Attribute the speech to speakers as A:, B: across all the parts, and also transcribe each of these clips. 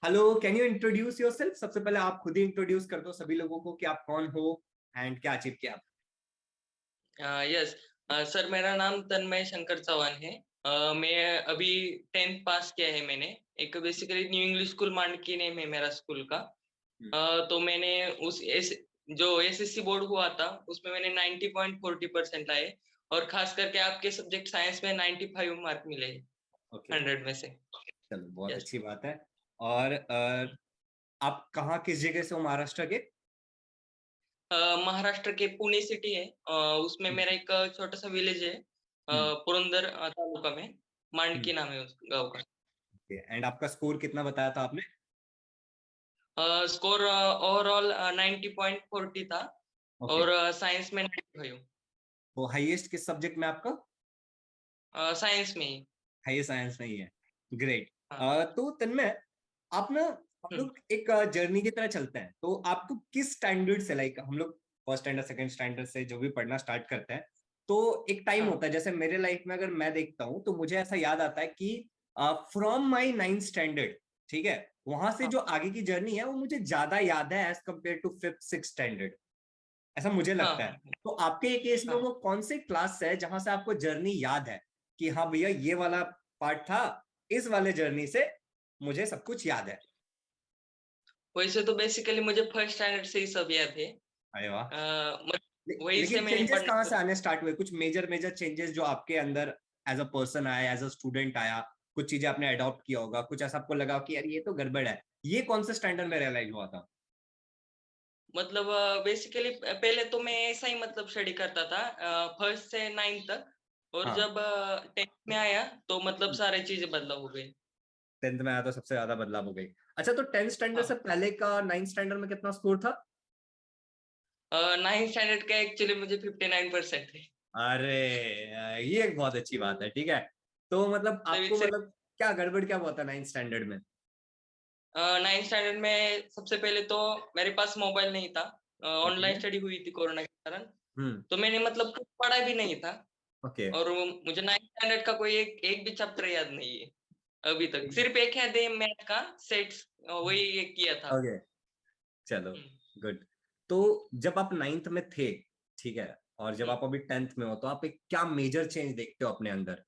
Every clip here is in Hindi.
A: Hello, can you introduce yourself? सबसे पहले आप खुद ही इंट्रोड्यूस कर दो सभी लोगों को कि आप कौन हो एंड क्या अचीव किया आपने।
B: यस सर, मेरा नाम तन्मय शंकर चौहान है। मैं अभी 10th पास किया है मैंने। एक basically new English school Mandki name है मेरा स्कूल का।
A: हम्म।
B: तो मैंने उस एस जो एसएससी बोर्ड हुआ था उसमें मैंने 90.40% लाए, और खास करके आपके सब्जेक्ट साइंस में 95 मार्क मिले
A: ओके,
B: 100 में से।
A: चलो बहुत
B: यस।
A: अच्छी बात है। और आप कहाँ किस जगह से हो महाराष्ट्र के?
B: महाराष्ट्र के पुणे सिटी है। उसमें मेरा एक छोटा सा विलेज है,
A: हम्म।
B: पुरंदर तालुका में।
A: हम्म।
B: मांडकी नाम है उस गाँव का।
A: एंड आपका स्कोर कितना बताया था आपने?
B: स्कोर ओवरऑल 90.40 था,
A: ओके।
B: और साइंस में 95।
A: तो हाईएस्ट किस सब्जेक्ट में आपका?
B: साइंस में ही।
A: हाईएस्ट साइंस में ही है। ग्रेट।
B: हाँ।
A: तो तन्मय, आप ना, हम
B: हम्म,
A: लोग एक जर्नी की तरह चलते हैं, तो आपको किस स्टैंडर्ड से, लाइक हम लोग फर्स्ट स्टैंडर्ड सेकंड स्टैंडर्ड से जो भी पढ़ना स्टार्ट करते हैं, तो एक टाइम
B: हाँ,
A: होता है, जैसे मेरे लाइफ में अगर मैं देखता हूँ तो मुझे ऐसा याद आता है कि फ्रॉम माई 9th स्टैंडर्ड, ठीक है, वहां से
B: हाँ,
A: जो आगे की जर्नी है वो मुझे ज्यादा याद है as compare to 5th 6th standard, ऐसा मुझे
B: हाँ,
A: लगता है।
B: हाँ,
A: तो आपके केस में
B: हाँ।
A: वो कौन से क्लास है जहां से आपको जर्नी याद है कि हाँ भैया ये वाला पार्ट था, इस वाले जर्नी से मुझे सब कुछ याद है?
B: वैसे तो बेसिकली मुझे फर्स्ट स्टैंडर्ड से ही सब याद है।
A: अरे वाह।
B: वही से
A: लेकिन
B: मैंने
A: चेंजेस
B: पढ़ना
A: कहाँ से
B: शुरू।
A: आने स्टार्ट हुए? कुछ मेजर मेजर चेंजेस जो आपके अंदर एज अ पर्सन आया, एज अ स्टूडेंट आया, कुछ चीजें आपने अडॉप्ट किया होगा, कुछ ऐसा आपको लगा कि यार ये तो गड़बड़ है, ये कौन से स्टैंडर्ड में रियलाइज हुआ था?
B: मतलब बेसिकली पहले तो मैं ऐसा ही मतलब स्टडी करता था, फर्स्ट से 9th तक। और
A: हाँ।
B: जब 10th में आया तो मतलब सारी चीजें बदलाव हो गई।
A: 10th में आया तो सबसे ज्यादा बदलाव हो गई। अच्छा, तो 10th स्टैंडर्ड से
B: हाँ।
A: पहले का 9th स्टैंडर्ड में कितना स्कोर था?
B: 9th स्टैंडर्ड का एक्चुअली मुझे 59% है।
A: अरे, ये एक बहुत अच्छी बात है, ठीक है। तो मतलब
B: मतलब
A: आपको, मतलब क्या गड़बड़ क्या हुआ था 9th स्टैंडर्ड में?
B: 9th स्टैंडर्ड में सबसे पहले तो मेरे पास मोबाइल नहीं था।
A: ओके।
B: ऑनलाइन स्टडी हुई थी कोरोना के कारण।
A: हम्म।
B: तो मैंने मतलब कुछ पढ़ा भी नहीं था।
A: ओके।
B: और मुझे 9th स्टैंडर्ड का कोई एक एक भी चैप्टर याद नहीं है अभी तक। सिर्फ एक है दे मैथ का सेट्स, वही एक किया था।
A: ओके, चलो,
B: हम्म,
A: गुड। तो जब आप 9th में थे, ठीक है, और जब
B: हम्म,
A: आप अभी 10th में हो, तो आप एक क्या मेजर चेंज देखते हो अपने अंदर,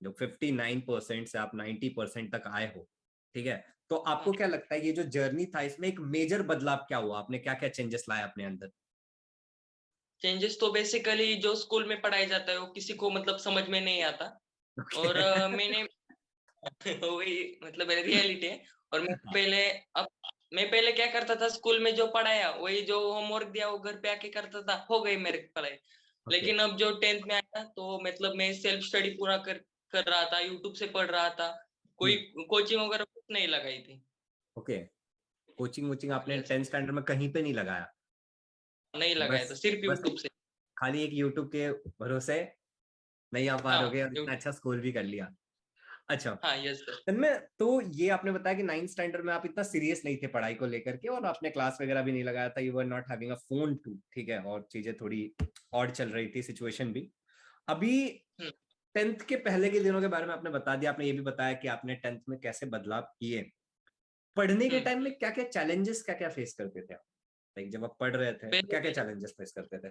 A: जो 59% से आप 90% तक आए हो, ठीक है? तो
B: हाँ।
A: आपको क्या लगता है ये जो जर्नी था, इसमें एक मेजर बदलाव क्या हुआ? आपने क्या क्या चेंजेस लाए अपने अंदर?
B: चेंजेस तो बेसिकली जो स्कूल में पढ़ाया जाता है वो किसी को मतलब समझ में नहीं आता।
A: ओके।
B: और मैंने वही मतलब रियलिटी है। और
A: हाँ।
B: मैं पहले क्या करता था, स्कूल में जो पढ़ाया वही जो होमवर्क दिया वो घर पे आके करता था, हो गई मेरी पढ़ाई।
A: ओके।
B: लेकिन अब जो 10th में आया तो मतलब मैं सेल्फ स्टडी पूरा कर रहा था, यूट्यूब से पढ़ रहा था। कोई
A: हम्म।
B: कोचिंग वगैरह कुछ नहीं लगाई थी।
A: ओके, कोचिंग वोचिंग आपने
B: यस।
A: 10th स्टैंडर्ड में कहीं पे नहीं लगाया?
B: नहीं लगाया
A: बस
B: था, सिर्फ
A: बस
B: यूट्यूब से।
A: खाली एक यूट्यूब के भरोसे नहीं आ पा
B: हाँ,
A: रहे, और इतना अच्छा स्कोर भी कर लिया। अच्छा,
B: हाँ, यस सर।
A: तन्मय, तो ये आपने बताया कि 9th स्टैंडर्ड में आप इतना सीरियस नहीं थे पढ़ाई को लेकर के, और आपने क्लास वगैरह भी नहीं लगाया था, you were not having a phone too, ठीक है, और चीजें थोड़ी और चल रही थी, सिचुएशन भी। अभी
B: हम्म,
A: 10th के पहले के दिनों के बारे में आपने बता दिया, आपने ये भी बताया कि आपने 10th में कैसे बदलाव किए। पढ़ने के
B: हम्म।
A: टाइम में क्या क्या चैलेंजेस, क्या क्या फेस करते थे आप? लाइक जब आप पढ़ रहे थे तो क्या क्या
B: पहले
A: चैलेंजेस फेस करते थे?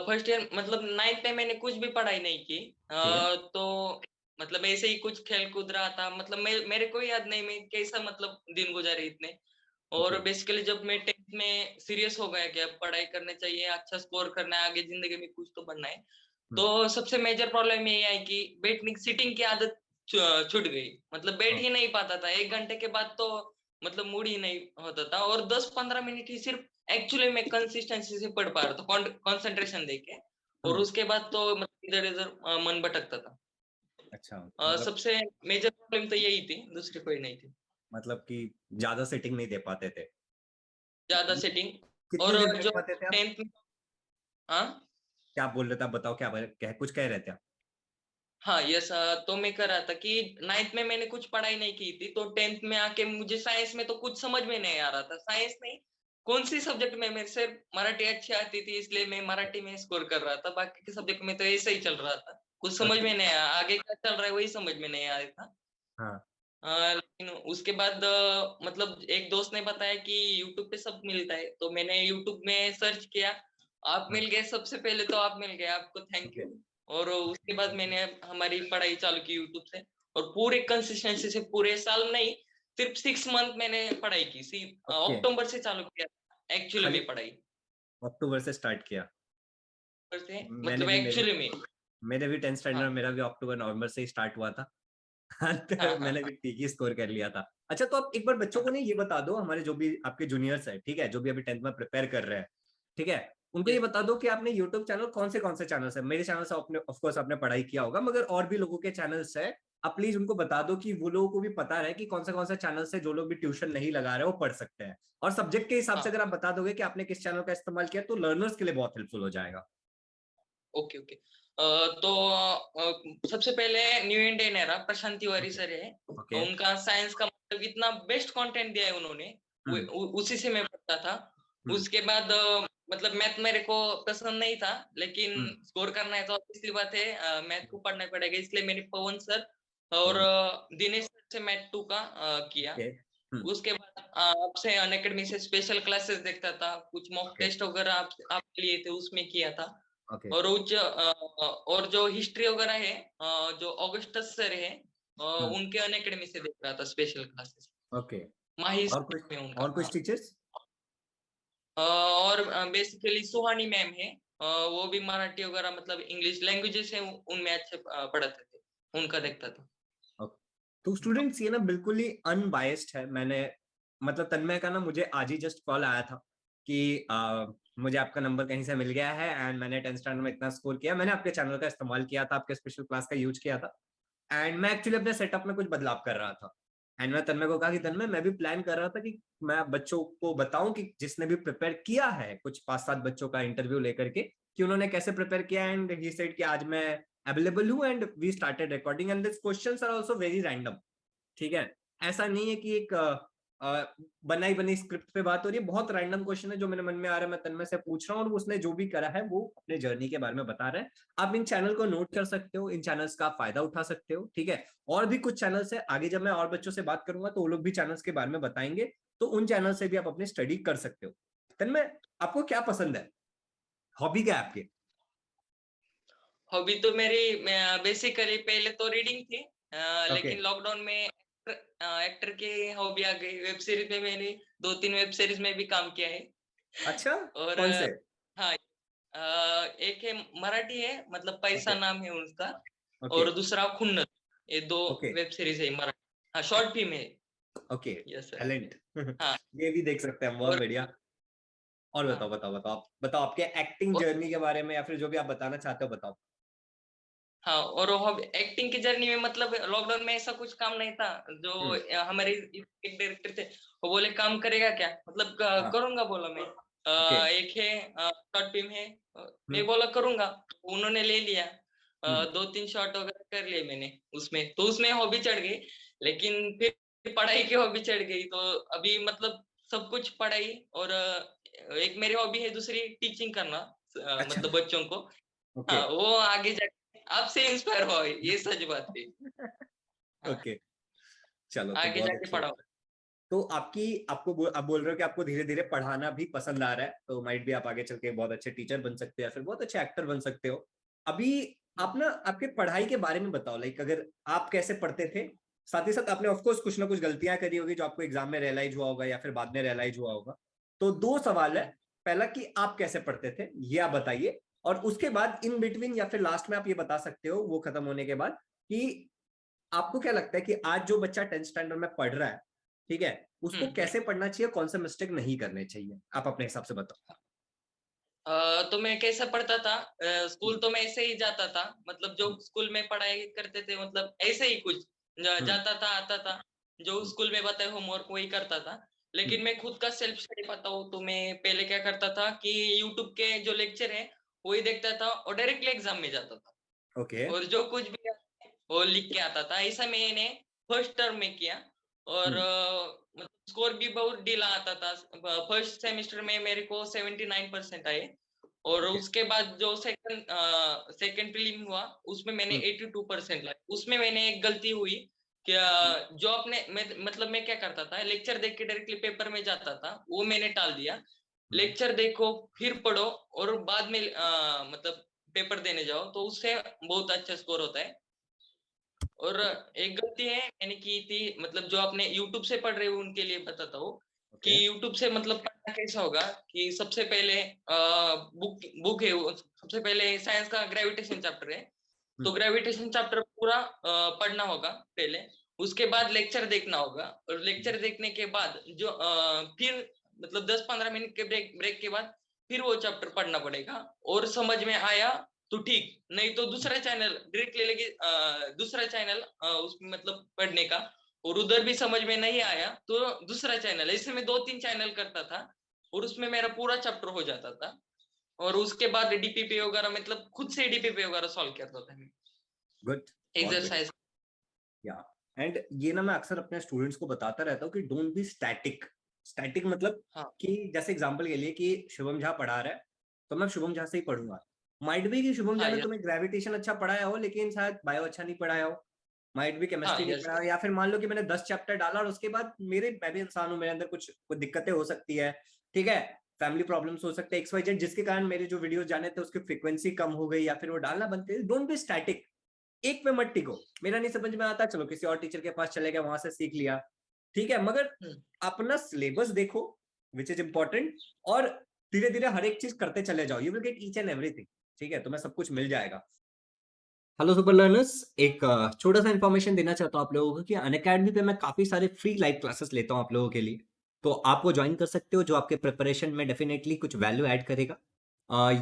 B: फर्स्ट ईयर मतलब 9th में मैंने कुछ भी पढ़ाई नहीं की।
A: ठीक है।
B: तो मतलब ऐसे ही कुछ खेल कूद रहा था, मतलब मेरे को याद नहीं मैं कैसा मतलब दिन गुजारे इतने।
A: ओके।
B: और बेसिकली जब मैं 10th में सीरियस हो गया कि अब पढ़ाई करनी चाहिए, अच्छा स्कोर करना है, आगे जिंदगी में कुछ तो बनना है।
A: हम्म।
B: तो सबसे मेजर प्रॉब्लम ये आई कि बैठने सीटिंग की आदत छूट गई। मतलब बैठ ही नहीं पाता था, 1 घंटे के बाद तो मतलब मूड ही नहीं होता था, और 10-15 मिनट ही सिर्फ एक्चुअली मैं कंसिस्टेंसी से पढ़ पा रहा था, कंसंट्रेशन देके। और
A: हम्म।
B: उसके बाद तो मतलब इधर इधर मन भटकता था।
A: अच्छा, मतलब
B: सबसे मेजर प्रॉब्लम तो यही थी, दूसरी कोई नहीं थी।
A: मतलब कि ज्यादा सेटिंग नहीं दे पाते थे?
B: ज्यादा सेटिंग।
A: कितनी
B: और
A: देर बैठ
B: जो
A: पाते थे आप?
B: 10th में। हाँ,
A: क्या आप बोल रहे थे? आप बताओ, कुछ कह रहे थे आप?
B: हाँ, यस। तो मैं कर रहा था कि 9th में मैंने कुछ पढ़ाई नहीं की थी, तो 10th में आके मुझे साइंस में तो कुछ समझ में नहीं आ रहा था। साइंस नहीं, कौन सी सब्जेक्ट में मेरे से मराठी अच्छी आती थी, इसलिए मैं मराठी में स्कोर कर रहा था। बाकी के सब्जेक्ट में तो ऐसे ही चल रहा था, कुछ समझ
A: ओके।
B: में नहीं आया, आगे क्या चल रहा है वही समझ में नहीं आया था।
A: हाँ।
B: लेकिन उसके बाद मतलब एक दोस्त ने बताया कि यूट्यूब पे सब मिलता है, तो मैंने यूट्यूब में सर्च किया। आप
A: हाँ,
B: मिल गए, सबसे पहले तो आप मिल गए, आपको थैंक
A: ओके,
B: यू। और उसके बाद मैंने हमारी पढ़ाई चालू की यूट्यूब से, और पूरे कंसिस्टेंसी से पूरे साल नहीं, सिर्फ 6 मंथ मैंने पढ़ाई की।
A: ओके,
B: अक्टूबर से चालू किया एक्चुअली
A: खाली
B: में पढ़ाई।
A: अक्टूबर से स्टार्ट किया।
B: से
A: मैंने
B: मतलब
A: भी मेरी
B: एक्चुअली में।
A: मेरे भी 10th
B: हाँ,
A: स्टैंडर्ड मेरा भी अक्टूबर नवंबर से ही स्टार्ट हुआ था।
B: हाँ,
A: तो
B: हाँ,
A: मैंने
B: हाँ।
A: भी ठीक ही स्कोर कर लिया था। अच्छा, तो आप एक बार बच्चों को नहीं ये बता दो, हमारे जो भी आपके जूनियर्स है, ठीक है, जो भी अभी 10th में प्रिपेयर कर रहे हैं, ठीक है, उनको ये
B: यस।
A: बता दो कि आपने यूट्यूब चैनल कौन से चैनल्स है। मेरे चैनल से आपने ऑफ कोर्स आपने पढ़ाई किया होगा, मगर और भी लोगों के चैनल्स है। आप प्लीज उनको बता दो कि वो लोगों को भी पता रहे कि कौन सा चैनल से जो लोग भी ट्यूशन नहीं लगा रहे वो पढ़ सकते हैं। और सब्जेक्ट के हिसाब से
B: हाँ,
A: अगर आप बता दोगे कि आपने किस चैनल का इस्तेमाल किया, तो लर्नर्स के लिए बहुत हेल्पफुल हो जाएगा।
B: Okay, okay. तो सबसे पहले न्यू इंडियन एरा प्रशांत तिवारी
A: ओके,
B: सर है।
A: ओके,
B: उनका साइंस का मतलब इतना बेस्ट कंटेंट दिया है उन्होंने,
A: हम्म,
B: उसी से मैं पढ़ता था।
A: हम्म,
B: उसके बाद मतलब मैथ मेरे को पसंद नहीं था, लेकिन
A: हम्म,
B: स्कोर करना है तो इसलिए बात है, मैथ को पढ़ना पड़ेगा, इसलिए मैंने पवन सर और
A: हम्म,
B: दिनेश सर से मैथ 2 का किया।
A: ओके, हम्म,
B: उसके बाद आपसे अनअकैडमी से स्पेशल क्लासेस देखता था, कुछ मॉक
A: ओके,
B: टेस्ट वगैरह आप लिए थे, उसमें किया था।
A: ओके,
B: और और जो हिस्ट्री वगैरह है, जो ऑगस्टस सर है,
A: हम्म,
B: उनके अनअकैडमी से देख रहा था स्पेशल क्लासेस।
A: ओके।
B: माही
A: और कुछ
B: में उनका,
A: और
B: हाँ।
A: कुछ टीचर्स?
B: और बेसिकली सुहानी मैम है, वो भी मराठी वगैरह मतलब इंग्लिश लैंग्वेजेस है, उनमें अच्छे पढ़ाते थे, उनका देखता था।
A: तो स्टूडेंट्स ये ना बिल्कुल ही अनबायस्ड है। मैंने मतलब तन्मय का ना मुझे आज ही जस्ट कॉल आया था कि मुझे आपका नंबर कहीं से मिल गया है एंड मैंने 10th स्टैंडर्ड में इतना स्कोर किया, मैंने आपके चैनल का इस्तेमाल किया था, आपके स्पेशल क्लास का यूज किया था, एंड मैं एक्चुअली अपने सेटअप में कुछ बदलाव कर रहा था। एंड मैं तन्मय को कहा कि तन्मय मैं भी प्लान कर रहा था कि मैं बच्चों को बताऊं कि जिसने भी प्रिपेयर किया है कुछ 5-7 बच्चों का इंटरव्यू लेकर के कि उन्होंने कैसे प्रिपेयर किया, एंड ही सेड कि आज मैं अवेलेबल हूं and we started recording and this questions are also very random. ठीक है, ऐसा नहीं है कि एक बनाई बनी स्क्रिप्ट पे बात हो रही है, बहुत रैंडम क्वेश्चन है जो मेरे मन में आ रहा है, मैं तन्मय से पूछ रहा हूँ और उसने जो भी करा है वो अपने जर्नी के बारे में बता रहा है। आप इन चैनल को नोट कर सकते हो, इन चैनल्स का फायदा उठा सकते हो, ठीक है। और भी कुछ चैनल्स है, आगे जब मैं और बच्चों से बात करूंगा तो वो लोग भी चैनल्स के बारे में बताएंगे, तो उन चैनल से भी आप अपनी स्टडी कर सकते हो। तन्मय, आपको क्या पसंद है, हॉबी क्या है आपकी?
B: हॉबी तो मेरी बेसिकली पहले तो रीडिंग थी,
A: ओके,
B: लेकिन लॉकडाउन में एक्टर की हॉबी आ गई। वेब सीरीज में मैंने 2-3 वेब सीरीज में भी काम किया है।
A: अच्छा,
B: और
A: कौन से?
B: हाँ, एक है मराठी है, मतलब पैसा
A: ओके,
B: नाम है उसका,
A: ओके,
B: और दूसरा खुन्नस। ये 2
A: ओके,
B: वेब सीरीज है मराठी। हाँ, शॉर्ट फिल्म है।
A: Okay,
B: yes sir.
A: टैलेंट।
B: हाँ,
A: ये भी देख सकते हैं, बहुत
B: और
A: बढ़िया। और
B: हाँ,
A: बताओ आप बताओ आपके एक्टिंग
B: और
A: जर्नी के बारे में, या फिर जो भी आप बताना चाहते हो बताओ।
B: हाँ, और हॉबी एक्टिंग की जर्नी में मतलब लॉकडाउन में ऐसा कुछ काम नहीं था। जो
A: हम्म,
B: हमारे एक डायरेक्टर थे, वो बोले काम करेगा क्या, मतलब
A: हाँ,
B: करूंगा बोला मैं।
A: ओके,
B: एक है शॉर्ट फिल्म है,
A: हम्म,
B: मैं बोला करूंगा, उन्होंने ले लिया।
A: हम्म,
B: 2-3 शॉट वगैरह कर लिए मैंने उसमें, तो उसमें हॉबी चढ़ गई। लेकिन फिर पढ़ाई की हॉबी चढ़ गई, तो अभी मतलब सब कुछ पढ़ाई, और एक मेरी हॉबी है दूसरी टीचिंग करना,
A: अच्छा,
B: मतलब बच्चों को।
A: ओके,
B: हाँ, वो आगे जाके आपसे इंस्पायर हुआ है, ये सच बात है। हाँ,
A: ओके, चलो तो
B: आगे
A: बहुत
B: जाके
A: अच्छी बात
B: पढ़ाओ।
A: है। तो आप बोल रहे हो कि आपको धीरे धीरे पढ़ाना भी पसंद आ रहा है, तो माइट भी आप आगे चल के बहुत अच्छे टीचर बन सकते हो या फिर बहुत अच्छे एक्टर बन सकते हो। अभी आप ना आपके पढ़ाई के बारे में बताओ, लाइक अगर आप कैसे पढ़ते थे, साथ ही साथ आपने ऑफकोर्स कुछ ना कुछ गलतियां करी होगी जो आपको एग्जाम में रियलाइज हुआ होगा या फिर बाद में रियलाइज हुआ होगा। तो दो सवाल है, पहला कि आप कैसे पढ़ते थे ये आप बताइए, और उसके बाद इन बिटवीन या फिर लास्ट में आप ये बता सकते हो वो खत्म होने के बाद कि आपको क्या लगता है कि आज जो बच्चा 10th स्टैंडर्ड में पढ़ रहा है, ठीक है, उसको
B: हम्म।
A: कैसे पढ़ना चाहिए, कौन से मिस्टेक नहीं करने चाहिए, आप अपने हिसाब से बताओ।
B: तो मैं कैसा पढ़ता था,
A: हम्म,
B: स्कूल तो मैं ऐसे ही जाता था, मतलब जो स्कूल में पढ़ाई करते थे, मतलब ऐसे ही कुछ
A: हम्म,
B: जाता था, आता था, जो
A: हम्म,
B: स्कूल में बताए होमवर्क वही करता था।
A: हम्म,
B: लेकिन मैं खुद का सेल्फ स्टडी बताऊँ तो मैं पहले क्या करता था कि यूट्यूब के जो लेक्चर है वही देखता था, और डायरेक्टली एग्जाम में जाता था,
A: ओके,
B: और जो कुछ भी वो लिख के आता था। ऐसा मैंने फर्स्ट टर्म में किया, और
A: हम्म,
B: मतलब स्कोर भी बहुत ढीला आता था। फर्स्ट सेमेस्टर में मेरे को 79% आए, और
A: ओके,
B: उसके बाद जो सेकंड प्रीलिम हुआ उसमें मैंने
A: हम्म,
B: 82% लाए। उसमें मैंने एक गलती हुई क्या जो आपने मैं क्या करता था, लेक्चर देख के डायरेक्टली पेपर में जाता था, वो मैंने टाल दिया। लेक्चर देखो, फिर पढ़ो और बाद में मतलब पेपर देने जाओ, तो उससे बहुत अच्छा स्कोर होता है। और एक गलती है मैंने की थी, मतलब जो आपने यूट्यूब से पढ़ रहे हो उनके लिए बताता हूँ
A: ओके।
B: कि यूट्यूब से मतलब पढ़ना कैसा होगा कि सबसे पहले बुक बुक है वो, सबसे पहले साइंस का ग्रेविटेशन चैप्टर है, तो ग्रेविटेशन चैप्टर पूरा पढ़ना होगा पहले। उसके बाद लेक्चर देखना होगा, और लेक्चर देखने के बाद जो फिर मतलब 10-15 मिनट के ब्रेक के बाद फिर वो चैप्टर पढ़ना पड़ेगा। और समझ में आया तो ठीक, नहीं तो दूसरा चैनल डायरेक्ट ले लेके दूसरा चैनल उसमें मतलब पढ़ने का। और उधर भी समझ में नहीं आया तो दूसरा चैनल, ऐसे में 2-3 चैनल करता था, और उसमें मेरा पूरा चैप्टर हो जाता था। और उसके बाद डीपीपी वगैरह मतलब खुद से डीपीपी वगैरह सॉल्व करता था मैं,
A: गुड, बहुत बढ़िया।
B: एक्सरसाइज।
A: या एंड ये ना मैं अक्सर अपने स्टूडेंट्स को बताता रहता हूँ कि डोंट बी स्टैटिक। स्टैटिक मतलब
B: हाँ
A: कि जैसे एग्जांपल के लिए कि शुभम झा पढ़ा रहा है तो मैं शुभम झा से ही पढ़ूंगा। माइट भी कि शुभम झा
B: हाँ
A: ने
B: यस
A: तुम्हें ग्रेविटेशन अच्छा पढ़ाया हो लेकिन शायद बायो अच्छा नहीं पढ़ाया हो, माइट भी
B: हाँ
A: केमिस्ट्री नहीं
B: यस
A: पढ़ाया हो, या फिर मान लो कि मैंने 10 चैप्टर डाला और उसके बाद मैं भी इंसान हूँ, मेरे अंदर कुछ दिक्कतें हो सकती है, ठीक है, फैमिली प्रॉब्लम्स हो सकते हैं एक्स वाई जेड, जिसके कारण मेरे जो वीडियोस जाने थे उसकी फ्रीक्वेंसी कम हो गई या फिर वो डालना बंद कर। Don't be static. एक पे मत टिको, मेरा नहीं समझ में आता चलो किसी और टीचर के पास चले गए वहां से सीख लिया, ठीक है, मगर अपना सिलेबस देखो विच इज इंपॉर्टेंट, और धीरे धीरे हर एक चीज करते चले जाओ, you will get each and everything, ठीक है, तुम्हें सब कुछ मिल जाएगा। हेलो सुपर लर्नर्स, एक छोटा सा इन्फॉर्मेशन देना चाहता हूँ आप लोगों को कि अनअकैडमी पे मैं काफी सारे फ्री लाइव क्लासेस लेता हूँ आप लोगों के लिए, तो आप वो ज्वाइन कर सकते हो जो आपके प्रिपरेशन में डेफिनेटली कुछ वैल्यू ऐड करेगा।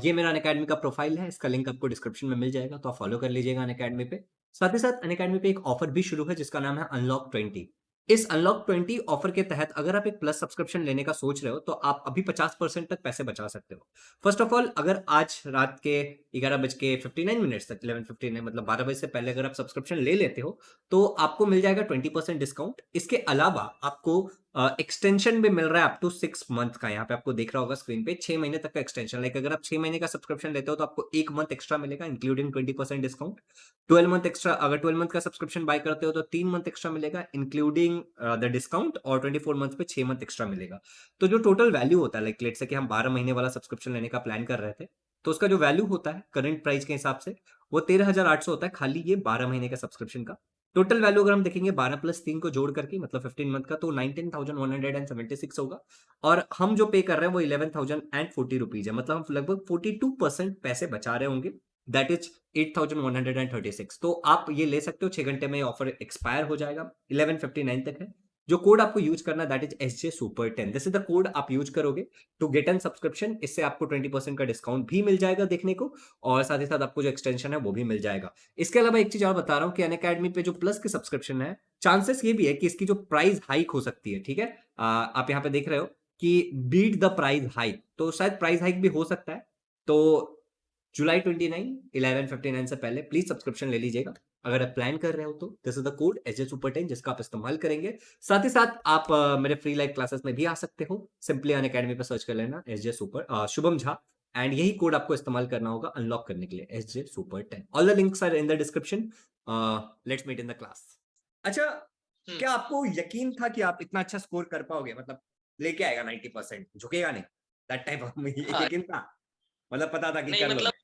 A: ये मेरा अनअकैडमी का प्रोफाइल है, इसका लिंक आपको डिस्क्रिप्शन में मिल जाएगा, तो आप फॉलो कर लीजिएगा अनअकैडमी पे। साथ ही साथ अनअकैडमी पे एक ऑफर भी शुरू है जिसका नाम है अनलॉक 20। इस अनलॉक 20 ऑफर के तहत अगर आप एक प्लस सब्सक्रिप्शन लेने का सोच रहे हो तो आप अभी 50% तक पैसे बचा सकते हो। फर्स्ट ऑफ ऑल, अगर आज रात के 11:59 तक, 11:59 मतलब 12 बजे से पहले अगर आप सब्सक्रिप्शन ले लेते हो तो आपको मिल जाएगा 20% डिस्काउंट। इसके अलावा आपको एक्सटेंशन भी मिल रहा है अप टू 6 मंथ का। यहाँ पे आपको देख रहा होगा स्क्रीन पे 6 महीने तक का एक्सटेंशन, लाइक अगर आप 6 महीने का सब्सक्रिप्शन लेते हो तो आपको 1 मंथ एक्स्ट्रा मिलेगा इंक्लूडिंग 20% डिस्काउंट। 12 मंथ एक्स्ट्रा, अगर 12 मंथ का सब्सक्रिप्शन बाय करते हो तो 3 मंथ एक्स्ट्रा मिलेगा इंक्लूडिंग द डिस्काउंट, और 24 मंथ पे 6 मंथ एक्स्ट्रा मिलेगा। तो जो टोटल वैल्यू होता है, लाइक लेट से कि हम 12 महीने वाला सब्सक्रिप्शन लेने का प्लान कर रहे थे, तो उसका जो वैल्यू होता है करंट प्राइस के हिसाब से वो 13,800 होता है, खाली ये 12 महीने का सब्सक्रिप्शन का। टोटल वैल्यू अगर हम देखेंगे 12+3 को जोड़ करके मतलब 15 मंथ का, तो 19,176 होगा। और हम जो पे कर रहे हैं वो 11,040 रुपीज है, मतलब हम लगभग 42% पैसे बचा रहे होंगे, दैट इज 8,136। तो आप ये ले सकते हो, 6 घंटे में ऑफर एक्सपायर हो जाएगा, 11:59 तक है। जो कोड आपको यूज करना है that is SJ Super 10, this is the code आप यूज करोगे टू गेट एन सब्सक्रिप्शन। इससे आपको 20% का डिस्काउंट भी मिल जाएगा देखने को, और साथ ही साथ आपको जो एक्सटेंशन है वो भी मिल जाएगा। इसके अलावा एक चीज और बता रहा हूँ कि अनअकैडमी पे जो प्लस की सब्सक्रिप्शन है, चांसेस ये भी है कि इसकी जो प्राइस हाइक हो सकती है, ठीक है, आप यहाँ पे देख रहे हो कि बीट द प्राइस हाइक, तो शायद प्राइस हाइक भी हो सकता है। तो July 29, 11:59 से पहले प्लीज सब्सक्रिप्शन ले लीजिएगा अगर आप प्लान कर रहे हो तो। This is the code SJ Super 10 जिसका आप इस्तेमाल करेंगे। साथ ही साथ आप मेरे फ्री लाइव क्लासेस में भी आ सकते हो, सिंपली अनअकैडमी पर सर्च कर लेना शुभम झा, एंड यही कोड आपको इस्तेमाल करना होगा अनलॉक करने के लिए, SJ Super 10। All the links are in the description. Let's meet in the class. अच्छा, क्या आपको यकीन था कि आप इतना अच्छा स्कोर कर पाओगे, मतलब लेके आएगा 90%, झुकेगा नहीं, दैट टाइप ऑफ
B: हाँ
A: यकीन था, मतलब पता था कि
B: नहीं
A: कर
B: मतलब
A: लोगे?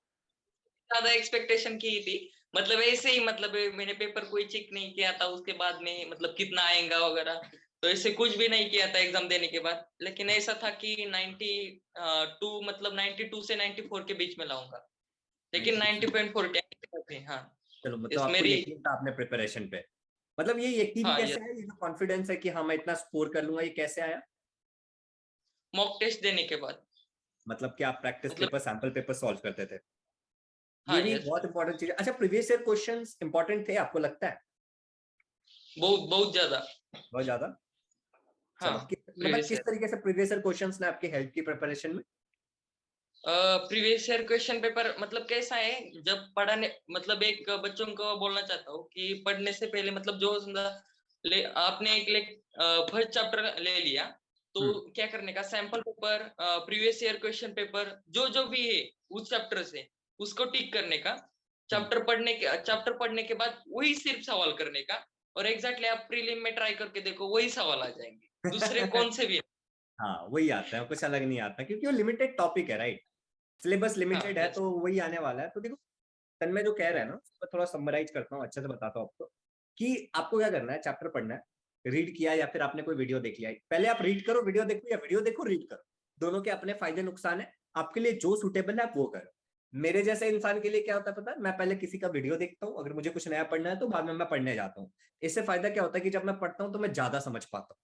B: ज्यादा एक्सपेक्टेशन की थी, मतलब ऐसे ही, मतलब मैंने पेपर कोई चेक नहीं किया था उसके बाद में मतलब कितना आएगा वगैरह, तो ऐसे कुछ भी नहीं किया था एग्जाम देने के बाद। लेकिन ऐसा था कि 92 मतलब 92 से 94 के बीच में लाऊंगा, लेकिन
A: 92।
B: 90.4 थे। हाँ
A: चलो, मतलब
B: इस
A: आपको
B: मेरी।
A: यकीन था अपने प्रिपरेशन पे। मतलब ये यकीन
B: हाँ
A: कैसे
B: ये
A: आया, ये जो कॉन्फिडेंस है कि हाँ मैं इतना स्कोर कर लूंगा, ये कैसे आया?
B: मॉक टेस्ट देने के बाद।
A: मतलब कि आप प्रैक्टिस
B: मतलब
A: पेपर, सैंपल पेपर सॉल्व करते थे? ये
B: हाँ
A: भी
B: यस,
A: बहुत इंपॉर्टेंट चीज है। अच्छा, प्रीवियस ईयर क्वेश्चंस इंपॉर्टेंट थे आपको लगता है?
B: बहुत बहुत ज्यादा।
A: बहुत ज्यादा?
B: हाँ
A: चलो, मतलब
B: प्रीवियस
A: किस
B: ईयर।
A: तरीके से प्रीवियस ईयर क्वेश्चंस ने आपकी हेल्प की प्रिपरेशन में?
B: प्रीवियस ईयर क्वेश्चन पेपर मतलब कैसा है, जब पढ़ाने मतलब एक बच्चों को बोलना चाहता हूँ कि पढ़ने से पहले मतलब जो समझा आपने एक फर्स्ट चैप्टर ले लिया, तो
A: हम्म।
B: क्या करने का, sample paper, previous year question paper जो जो भी है उस चैप्टर से उसको टिक करने का।
A: हम्म।
B: चैप्टर पढ़ने के बाद वही सिर्फ सवाल करने का, और एग्जैक्टली आप प्रीलिम में ट्राई करके देखो वही सवाल आ जाएंगे, दूसरे कौन से भी।
A: हाँ वही आता है, कुछ अलग नहीं आता, क्योंकि वो लिमिटेड टॉपिक है, राइट? सिलेबस
B: हाँ
A: लिमिटेड है
B: यस।
A: तो वही आने वाला है। तो देखो, तन्मय जो कह रहा है ना, उसको थोड़ा समराइज करता हूँ, अच्छे से बताता हूँ आपको कि आपको क्या करना है। चैप्टर पढ़ना है, रीड किया या फिर आपने कोई वीडियो देख लिया, पहले आप रीड करो, वीडियो देखो, या वीडियो देखो रीड करो, दोनों के अपने फायदे नुकसान है। आपके लिए जो सुटेबल है आप वो करो। मेरे जैसे इंसान के लिए क्या होता है पता है, मैं पहले किसी का वीडियो देखता हूँ, अगर मुझे कुछ नया पढ़ना है तो बाद में मैं पढ़ने जाता हूँ। इससे फायदा क्या होता है कि जब मैं पढ़ता हूँ तो मैं ज्यादा समझ पाता हूँ,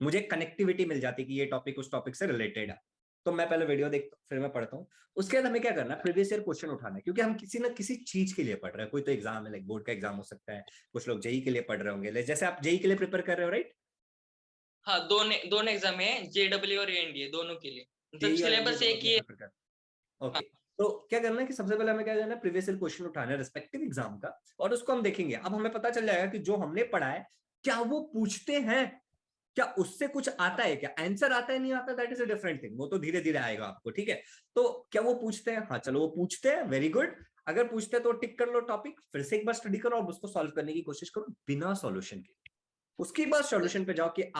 A: मुझे कनेक्टिविटी मिल जाती है कि ये टॉपिक उस टॉपिक से रिलेटेड है। तो मैं पहले वीडियो देखता हूँ, फिर मैं पढ़ता हूँ। उसके बाद हमें क्या करना है, प्रीवियस ईयर क्वेश्चन उठाना है, क्योंकि हम किसी ना किसी चीज के लिए पढ़ रहे हैं। कोई तो एग्जाम है, लाइक बोर्ड का एग्जाम हो सकता है, कुछ लोग जेई के लिए पढ़ रहे होंगे, जैसे आप जेई के लिए प्रिपेयर कर रहे हो, राइट?
B: हाँ दोनों दोनों एग्जाम है, जेडब्ल्यू और एनडीए दोनों के लिए, मतलब
A: जेई और एनडीए
B: सिलेबस
A: दोनों
B: एक
A: के
B: ही
A: लिए
B: है।
A: प्रिपेयर कर। ओके।
B: हाँ
A: तो क्या करना है कि सबसे पहले हमें क्या करना है, प्रीवियस ईयर क्वेश्चन उठाना है रिस्पेक्टिव एग्जाम का, और उसको हम देखेंगे। अब हमें पता चल जाएगा कि जो हमने पढ़ा है क्या वो पूछते हैं, क्या उससे कुछ आता है, क्या आंसर आता है, नहीं आता, that is a different thing, वो तो धीरे धीरे आएगा आपको, ठीक है? तो क्या वो पूछते हैं? हाँ चलो वो पूछते हैं, वेरी गुड। अगर पूछते हैं तो टिक कर लो टॉपिक, फिर से एक बार स्टडी करो और उसको सॉल्व करने की कोशिश करो बिना सॉल्यूशन के। उसके बाद
B: यस।
A: सॉल्यूशन पे जाओ कि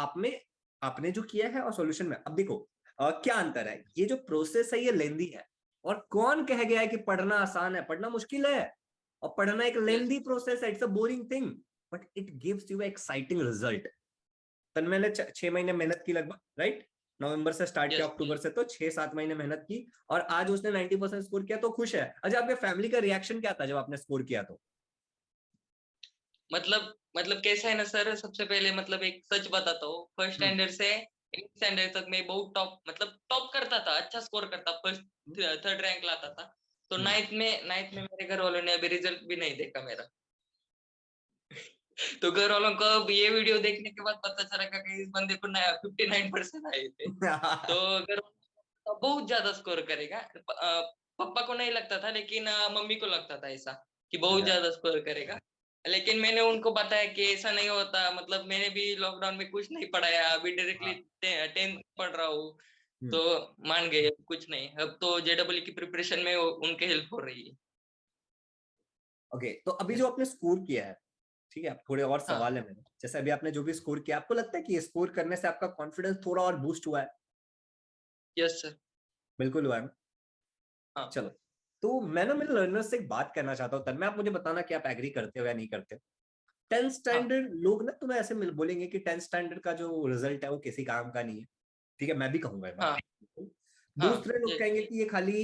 A: आपने जो किया है और सॉल्यूशन में। अब देखो क्या अंतर है, ये जो प्रोसेस है ये लेंदी है, और कौन कह गया है कि पढ़ना आसान है? पढ़ना मुश्किल है, और पढ़ना एक
B: यस।
A: लेंदी प्रोसेस है, it's a boring thing, but it gives you exciting result. तन मैंने 6 महीने मेहनत की लगभग, राइट? नवंबर से स्टार्ट किया,
B: यस।
A: अक्टूबर से, तो 6-7 महीने मेहनत की, और आज उसने 90% स्कोर किया तो खुश है। अच्छा, आपके फैमिली का रिएक्शन क्या था जब आपने स्कोर किया तो?
B: मतलब कैसा है ना सर, सबसे पहले मतलब एक सच बताता हूँ, फर्स्ट
A: हम्म।
B: स्टैंडर्ड से 8th स्टैंडर्ड तक मैं बहुत टॉप, मतलब टॉप करता था, अच्छा स्कोर करता, फर्स्ट थर्ड रैंक लाता था। तो
A: हम्म।
B: नाइन्थ में मेरे घर वालों ने अभी रिजल्ट भी नहीं देखा मेरा। तो घर वालों को अब ये वीडियो देखने के बाद पता चला कि इस बंदे को 59% आए थे। तो घर वालों को बहुत ज्यादा स्कोर करेगा, पापा को नहीं लगता था, लेकिन मम्मी को लगता था ऐसा कि बहुत ज्यादा स्कोर करेगा। लेकिन मैंने उनको बताया कि ऐसा नहीं होता, मतलब मैंने भी लॉकडाउन में कुछ नहीं पढ़ाया, अभी डायरेक्टली
A: हाँ।
B: 10th पढ़ रहा हूँ।
A: हम्म।
B: तो मान गए, कुछ नहीं, अब तो जेडब्ल्यू की प्रिपरेशन में उनके हेल्प हो रही है।
A: ओके, तो अभी
B: यस।
A: जो आपने स्कोर किया है, ठीक है, आप थोड़े और
B: हाँ।
A: सवाल है मेरे, जैसे अभी आपने जो भी स्कोर किया, आपको लगता है कि ये स्कोर करने से आपका कॉन्फिडेंस थोड़ा और बूस्ट हुआ है?
B: Yes sir.
A: बिल्कुल हुआ है ना?
B: हाँ।
A: चलो, तो मैं ना मेरे लर्नर्स से एक बात करना चाहता हूँ, तब मैं, आप मुझे बताना कि आप एग्री करते हो या नहीं करते हो। 10th
B: हाँ।
A: स्टैंडर्ड लोग ना तुम्हें ऐसे बोलेंगे कि 10th स्टैंडर्ड का जो रिजल्ट है वो किसी काम का नहीं है, ठीक है, मैं भी कहूंगा ये बात।
B: हाँ। हाँ।
A: दूसरे लोग
B: यस।
A: कहेंगे कि ये खाली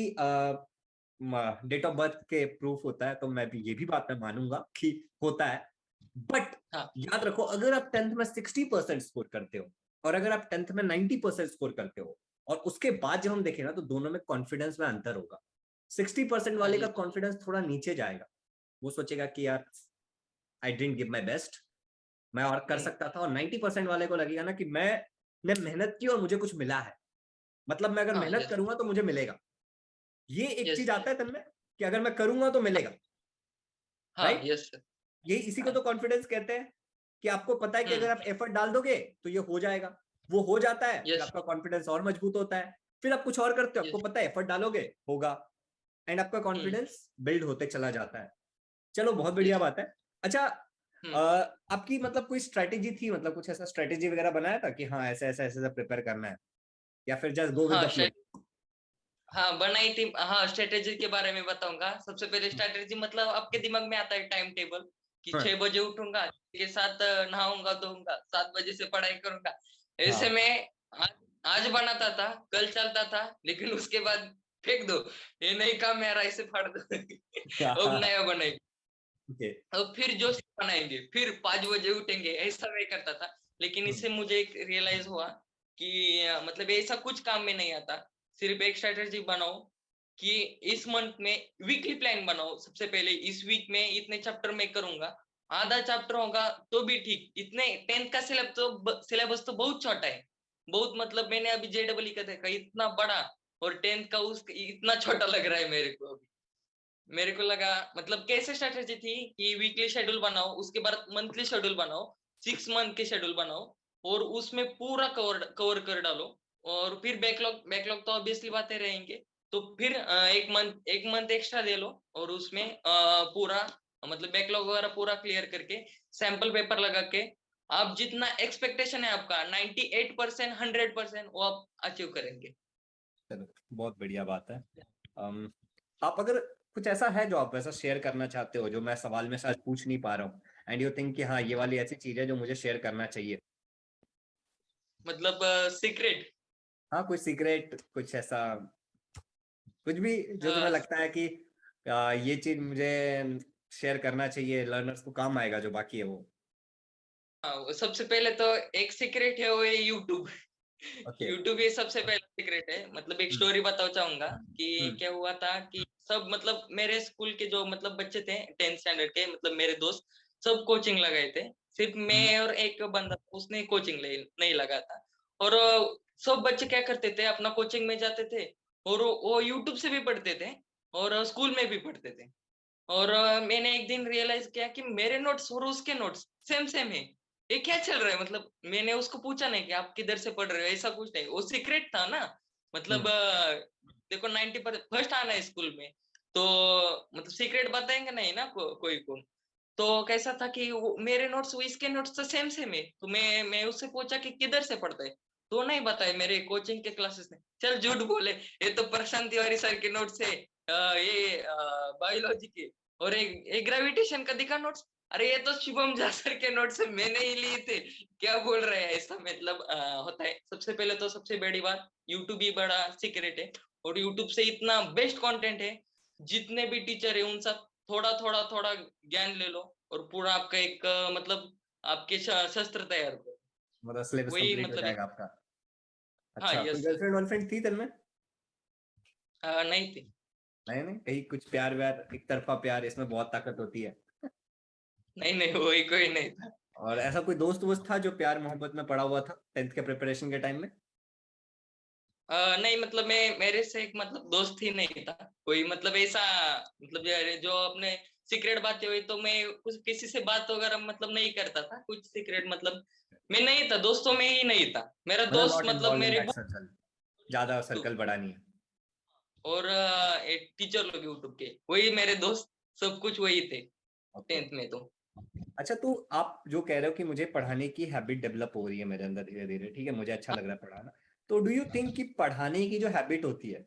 A: डेट ऑफ बर्थ के प्रूफ होता है, तो मैं भी ये भी बात मैं मानूंगा कि होता है। बट
B: हाँ।
A: याद रखो, अगर आप 10th में 60% स्कोर करते हो, और अगर आप 10th में 90% स्कोर करते हो, और उसके बाद जब हम देखें ना, तो दोनों में कॉन्फिडेंस में अंतर होगा। 60%
B: हाँ।
A: वाले का
B: यस।
A: कॉन्फिडेंस थोड़ा नीचे जाएगा, वो सोचेगा कि यार आई डेंट गिव माई बेस्ट, मैं और कर सकता था। और 90% वाले को लगेगा ना कि मैंने मेहनत की और मुझे कुछ मिला है, मतलब मैं अगर
B: हाँ।
A: मेहनत
B: यस।
A: करूंगा तो मुझे मिलेगा। ये एक
B: यस।
A: चीज आता है तन्मय, कि अगर मैं करूंगा तो मिलेगा,
B: हाँ।
A: राइट?
B: Yes sir.
A: ये इसी को
B: हाँ।
A: तो कॉन्फिडेंस कहते हैं, कि आपको पता है कि अगर
B: हम्म।
A: आप एफर्ट डाल दोगे तो ये हो जाएगा। वो हो जाता है, फिर
B: यस।
A: आपका कॉन्फिडेंस और मजबूत होता है। फिर आप कुछ और करते हो, आपको
B: यस।
A: पता है एफर्ट डालोगे होगा, एंड आपका
B: हम्म।
A: कॉन्फिडेंस बिल्ड होते चला जाता है। चलो, बहुत बढ़िया
B: यस।
A: बात है। अच्छा,
B: हम्म।
A: आपकी मतलब कोई स्ट्रेटेजी थी, मतलब कुछ ऐसा स्ट्रेटेजी वगैरह बनाया था कि हाँ ऐसे ऐसे ऐसे प्रिपेयर करना है, या फिर जस्ट गो विद
B: हाँ
A: द फ्लो?
B: हाँ बनाई थी, हाँ स्ट्रेटेजी के बारे में बताऊंगा। सबसे पहले स्ट्रेटेजी मतलब आपके दिमाग में आता है टाइम टेबल, कि
A: हाँ
B: 6 बजे उठूंगा, के साथ नहाऊंगा धोऊंगा, 7 बजे से पढ़ाई करूंगा। ऐसे
A: हाँ।
B: में आज आज बनाता था, कल चलता था, लेकिन उसके बाद फेंक दो, ये नहीं काम मेरा, इसे फाड़ दो। अब नया बनाएंगे,
A: ओके।
B: अब फिर जो बनाएंगे, फिर 5 बजे उठेंगे, ऐसा मैं करता था। लेकिन इससे मुझे एक रियलाइज हुआ कि मतलब ऐसा कुछ काम में नहीं आता। सिर्फ एक स्ट्रेटेजी बनाओ कि इस मंथ में वीकली प्लान बनाओ। सबसे पहले इस वीक में इतने चैप्टर मैं करूंगा, आधा चैप्टर होगा तो भी ठीक। इतने 10th का सिलेबस तो बहुत छोटा है, बहुत, मतलब मैंने अभी जेडब्ल्यू का देखा इतना बड़ा, और 10th का उस इतना छोटा लग रहा है मेरे को अभी। मेरे को लगा, मतलब कैसे स्ट्रेटेजी थी कि वीकली शेड्यूल बनाओ, उसके बाद मंथली शेड्यूल बनाओ, 6 मंथ के शेड्यूल बनाओ, और उसमें पूरा कवर कवर कर डालो। और फिर बैकलॉग बैकलॉग तो ऑब्वियसली बातें रहेंगे, तो फिर एक मंथ एक्स्ट्रा दे लो, और उसमें पूरा मतलब बैकलॉग वगैरह पूरा क्लियर करके सैंपल पेपर लगा के आप जितना एक्सपेक्टेशन है आपका 98% 100% वो आप अचीव करेंगे।
A: चलो बहुत बढ़िया बात है। अम, आप अगर कुछ ऐसा है जो आप वैसा शेयर करना चाहते हो जो मैं सवाल में शायद पूछ नहीं पा रहा हूँ, एंड यू थिंक कि हाँ ये वाली ऐसी चीज है जो मुझे शेयर करना चाहिए।
B: मतलब सीक्रेट।
A: हाँ कोई सीक्रेट, कुछ ऐसा, कुछ भी जो तुम्हें लगता है कि ये चीज मुझे शेयर करना चाहिए, लर्नर्स को काम आएगा जो बाकी है वो।
B: सबसे पहले तो एक सीक्रेट है वो है यूट्यूब।
A: ओके।
B: यूट्यूब ये सबसे पहला सीक्रेट है। मतलब एक स्टोरी बताना चाहूंगा कि क्या हुआ था कि सब मतलब मेरे स्कूल के जो मतलब बच्चे थे 10th स्टैंडर्ड के, मतलब मेरे दोस्त सब कोचिंग लगाए थे। सिर्फ मैं और एक बंदा उसने कोचिंग नहीं लगा था। और सब बच्चे क्या करते थे अपना कोचिंग में जाते थे और वो यूट्यूब से भी पढ़ते थे और स्कूल में भी पढ़ते थे। और मैंने एक दिन रियलाइज किया कि मेरे नोट्स और उसके नोट्स सेम सेम है। ये क्या चल रहा है? मतलब मैंने उसको पूछा नहीं कि आप किधर से पढ़ रहे हो, ऐसा कुछ नहीं, वो सीक्रेट था ना। मतलब देखो 90% फर्स्ट आना है स्कूल में, तो मतलब सीक्रेट बताएंगे नहीं ना कोई को। तो कैसा था कि मेरे नोट्स इसके नोट्स तो सेम सेम है। तो मैं उससे पूछा कि किधर से पढ़ता है, तो नहीं बताए मेरे कोचिंग के क्लासेस ने। चल झूठ बोले, ये तो प्रशांत तिवारी सर के नोट्स है, ये बायोलॉजी के। और एक ग्रेविटेशन का दिखा नोट्स, अरे ये तो शुभम झा सर के नोट्स है, मैंने ही लिए थे। क्या बोल रहे हैं? ऐसा मतलब होता है। सबसे पहले तो सबसे बड़ी बात, यूट्यूब ही बड़ा सीक्रेट है। और यूट्यूब से इतना बेस्ट कंटेंट है, जितने भी टीचर है उन सब थोड़ा थोड़ा थोड़ा ज्ञान ले लो और पूरा आपका एक मतलब आपके शस्त्र तैयार करो।
A: मतलब सिलेबस
B: वही
A: कंप्लीट हो
B: मतलब एक।
A: जाएगा आपका।
B: हाँ,
A: अच्छा, कोई
B: यस।
A: गर्लफ्रेंड वर्लफ्रेंड थी तन में?
B: नहीं थी।
A: नहीं नहीं, कहीं कुछ प्यार व्यार, एक तरफा प्यार, इसमें बहुत ताकत होती है।
B: नहीं नहीं, वही कोई नहीं था।
A: और ऐसा कोई दोस्त वोस्त था जो प्यार मोहब्बत में पड़ा हुआ था 10th के प्रिपरेशन के टाइम में?
B: नहीं मतलब मैं मेरे से एक मतलब दोस्त ही नहीं था कोई, मतलब ऐसा। मतलब यार जो अपने सीक्रेट बातें हुई तो मैं कुछ किसी से बात वगैरह मतलब नहीं करता था, कुछ सीक्रेट मतलब मैं नहीं था, दोस्तों में ही नहीं था मेरा
A: मतलब
B: दोस्त,
A: नॉट
B: मतलब
A: इन्वॉल्व इन
B: मेरे
A: दैट सर्कल, ज्यादा सर्कल बड़ा नहीं है।
B: और एक टीचर लोग यूट्यूब के, वही मेरे दोस्त, सब कुछ वही थे
A: ओके।
B: 10th में तो।
A: अच्छा, तो आप जो कह रहे हो कि मुझे पढ़ाने की हैबिट डेवलप हो रही है मेरे अंदर धीरे धीरे, ठीक है, मुझे अच्छा लग रहा है पढ़ाना, तो डू यू थिंक कि पढ़ाने की जो हैबिट होती है,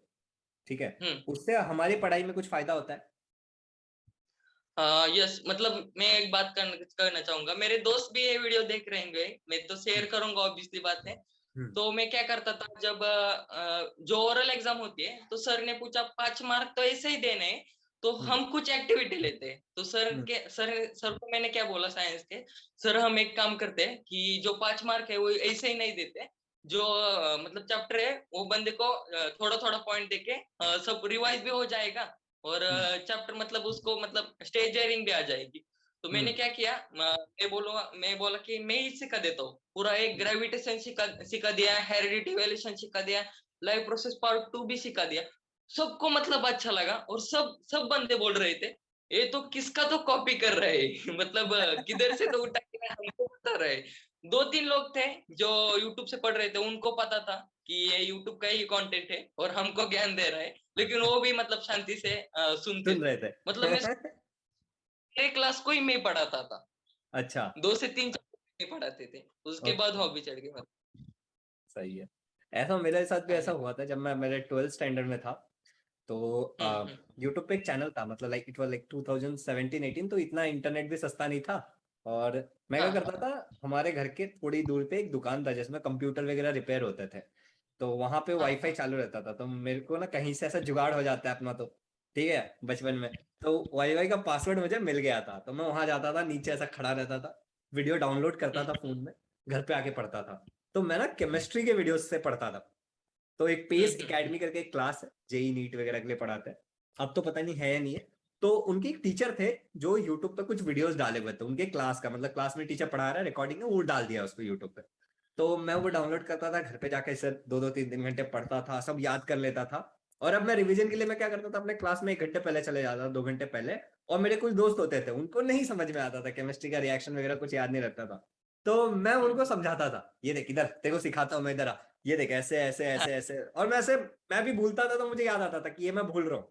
A: ठीक है,
B: हम्म।
A: उससे हमारी पढ़ाई में कुछ फायदा होता है?
B: यस, मतलब मैं एक बात करना चाहूंगा, मेरे दोस्त भी ये वीडियो देख रहे होंगे, मैं तो शेयर करूंगा ऑब्वियसली बात है।
A: हम्म।
B: तो मैं क्या करता था जब जो ओरल एग्जाम होती है तो सर ने पूछा 5 मार्क तो ऐसे ही देने हैं, तो
A: हम्म।
B: हम कुछ एक्टिविटी लेते हैं। तो
A: हम्म।
B: सर को मैंने क्या बोला साइंस के, सर हम एक काम करते हैं कि जो 5 मार्क है वो ऐसे ही नहीं देते, जो मतलब चैप्टर है वो बंदे को थोड़ा थोड़ा पॉइंट देके सब रिवाइज भी हो जाएगा और
A: हम्म।
B: चैप्टर मतलब उसको मतलब स्टेज एयरिंग भी आ जाएगी। तो मैंने
A: हम्म।
B: क्या किया, मैं बोला कि मैं ही सिखा देता हूँ पूरा, एक ग्रेविटेशन सिखा दिया, हेरिडिटी वैल्यूएशन सिखा दिया, लाइव प्रोसेस पार्ट 2 भी सिखा दिया। सबको मतलब अच्छा लगा और सब सब बंदे बोल रहे थे ये तो किसका तो कॉपी कर रहे हैं। मतलब किधर से तो उठा के हमको बता रहे। 2-3 लोग थे जो यूट्यूब से पढ़ रहे थे, उनको पता था कि ये यूट्यूब का ही कंटेंट है और हमको ज्ञान दे रहा है, लेकिन वो भी मतलब शांति से सुनते
A: सुन
B: थे।
A: रहे
B: मतलब मैं
A: थे।
B: मेरे क्लास को ही मैं पढ़ाता था,
A: अच्छा।
B: 2 से 3 में पढ़ाते थे, उसके बाद
A: ओके,
B: हॉबी चढ़ गई।
A: सही है। ऐसा मेरे साथ भी
B: हाँ
A: ऐसा
B: जी।
A: हुआ था जब मैं मेरे 12th स्टैंडर्ड में था। तो
B: हम्म।
A: यूट्यूब पे एक चैनल था, मतलब लाइक इट वाज लाइक 2017-18, तो इतना इंटरनेट भी सस्ता नहीं था। और मैं क्या
B: हाँ
A: करता
B: हाँ
A: था, हमारे घर के थोड़ी दूर पे एक दुकान था जिसमें कंप्यूटर वगैरह रिपेयर होते थे। तो वहां पे
B: हाँ
A: वाईफाई
B: हाँ।
A: चालू रहता था, तो मेरे को ना कहीं से ऐसा जुगाड़ हो जाता है अपना, तो ठीक है, बचपन में। तो वाईफाई का पासवर्ड मुझे मिल गया था, तो मैं वहां जाता था, नीचे ऐसा खड़ा रहता था, वीडियो डाउनलोड करता था फोन में, घर पे आके पढ़ता था। तो मैं ना केमिस्ट्री के वीडियोस से पढ़ता था। तो एक पेस
B: हम्म।
A: एकेडमी करके एक क्लास है, जेई नीट वगैरह के लिए पढ़ाते हैं। अब तो पता नहीं है या नहीं है। तो उनके एक टीचर थे जो यूट्यूब पे कुछ वीडियोस डाले हुए थे उनके क्लास का, मतलब क्लास में टीचर पढ़ा रहा है, रिकॉर्डिंग है, वो डाल दिया उसको यूट्यूब पे। तो मैं वो डाउनलोड करता था, घर पे जाकर सर 2-2 3-3 घंटे पढ़ता था, सब याद कर लेता था। और अब मैं रिवीजन के लिए मैं क्या करता था, अपने क्लास में 1 घंटे पहले चले जाता था, 2 घंटे पहले। और मेरे कुछ दोस्त होते थे, उनको नहीं समझ में आता था केमिस्ट्री का रिएक्शन वगैरह, कुछ याद नहीं रखता था। तो मैं उनको समझाता था, ये देख इधर तेरे को सिखाता हूँ मैं, इधर आ, ये देख ऐसे ऐसे
B: हाँ
A: ऐसे ऐसे, और मैं ऐसे, मैं भी भूलता था तो मुझे याद आता था कि ये मैं भूल रहा हूँ।